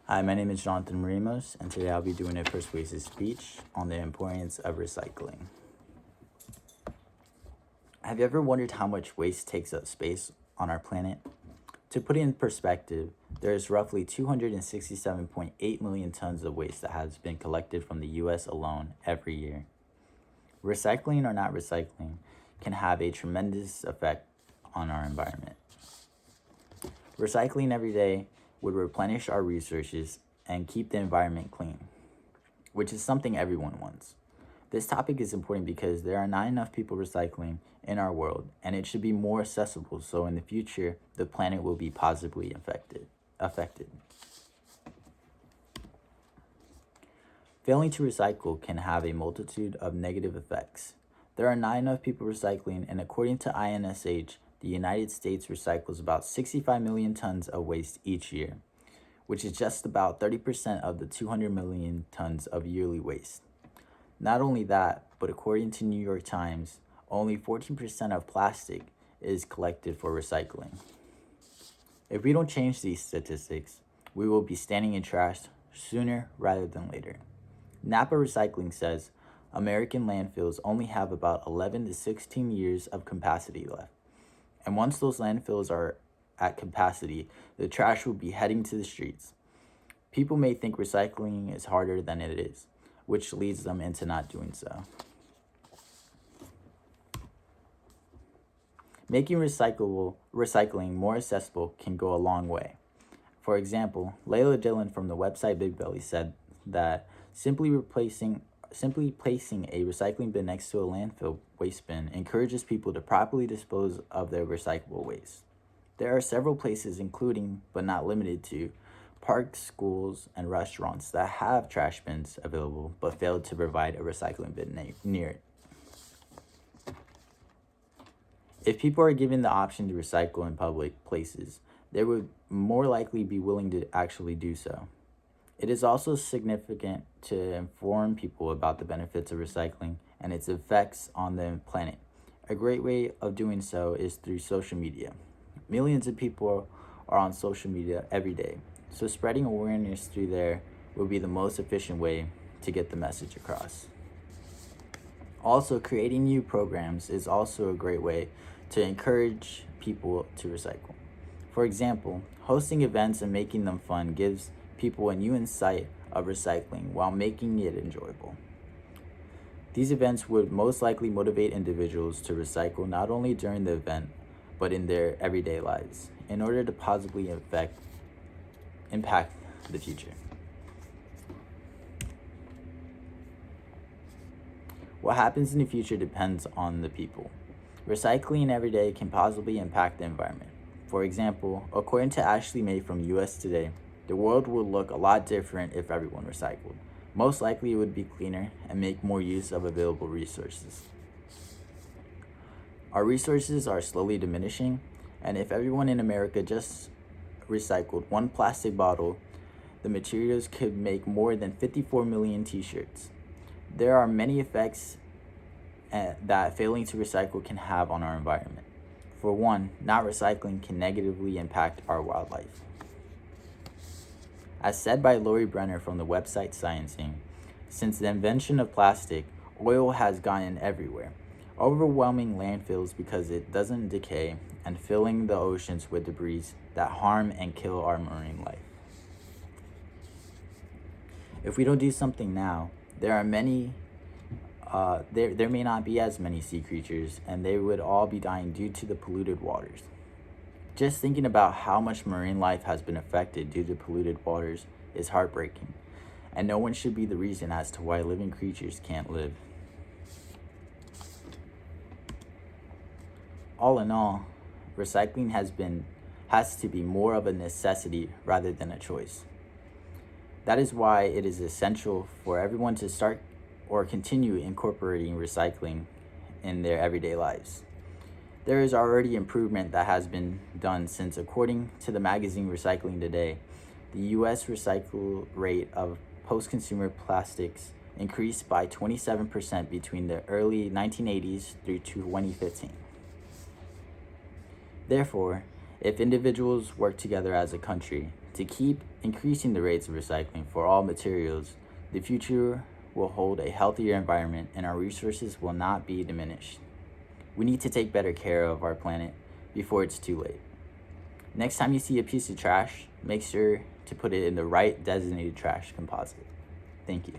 Hi, my name is Jonathan Ramos, and today I'll be doing a persuasive speech on the importance of recycling. Have you ever wondered how much waste takes up space on our planet? To put it in perspective, there is roughly 267.8 million tons of waste that has been collected from the US alone every year. Recycling or not recycling can have a tremendous effect on our environment. Recycling every day would replenish our resources and keep the environment clean, which is something everyone wants. This topic is important because there are not enough people recycling in our world, and it should be more accessible so in the future the planet will be positively affected. Failing to recycle can have a multitude of negative effects. There are not enough people recycling, and according to INSH, the United States recycles about 65 million tons of waste each year, which is just about 30% of the 200 million tons of yearly waste. Not only that, but according to New York Times, only 14% of plastic is collected for recycling. If we don't change these statistics, we will be standing in trash sooner rather than later. Napa Recycling says American landfills only have about 11 to 16 years of capacity left. And once those landfills are at capacity, the trash will be heading to the streets. People may think recycling is harder than it is, which leads them into not doing so. Making recycling more accessible can go a long way. For example, Layla Dillon from the website Big Belly said that simply placing a recycling bin next to a landfill waste bin encourages people to properly dispose of their recyclable waste. There are several places, including but not limited to parks, schools, and restaurants that have trash bins available but failed to provide a recycling bin near it. If people are given the option to recycle in public places, they would more likely be willing to actually do so. It is also significant to inform people about the benefits of recycling and its effects on the planet. A great way of doing so is through social media. Millions of people are on social media every day, so spreading awareness through there will be the most efficient way to get the message across. Also, creating new programs is also a great way to encourage people to recycle. For example, hosting events and making them fun gives people a new insight of recycling while making it enjoyable. These events would most likely motivate individuals to recycle not only during the event, but in their everyday lives, in order to positively impact the future. What happens in the future depends on the people. Recycling every day can positively impact the environment. For example, according to Ashley May from US Today, the world would look a lot different if everyone recycled. Most likely it would be cleaner and make more use of available resources. Our resources are slowly diminishing, and if everyone in America just recycled one plastic bottle, the materials could make more than 54 million t-shirts. There are many effects that failing to recycle can have on our environment. For one, not recycling can negatively impact our wildlife. As said by Lori Brenner from the website Sciencing, since the invention of plastic, oil has gotten everywhere, overwhelming landfills because it doesn't decay and filling the oceans with debris that harm and kill our marine life. If we don't do something now, there may not be as many sea creatures, and they would all be dying due to the polluted waters. Just thinking about how much marine life has been affected due to polluted waters is heartbreaking, and no one should be the reason as to why living creatures can't live. All in all, recycling has to be more of a necessity rather than a choice. That is why it is essential for everyone to start or continue incorporating recycling in their everyday lives. There is already improvement that has been done since, according to the magazine Recycling Today, the U.S. recycle rate of post-consumer plastics increased by 27% between the early 1980s through 2015. Therefore, if individuals work together as a country, To keep increasing the rates of recycling for all materials, the future will hold a healthier environment and our resources will not be diminished. We need to take better care of our planet before it's too late. Next time you see a piece of trash, make sure to put it in the right designated trash composite. Thank you.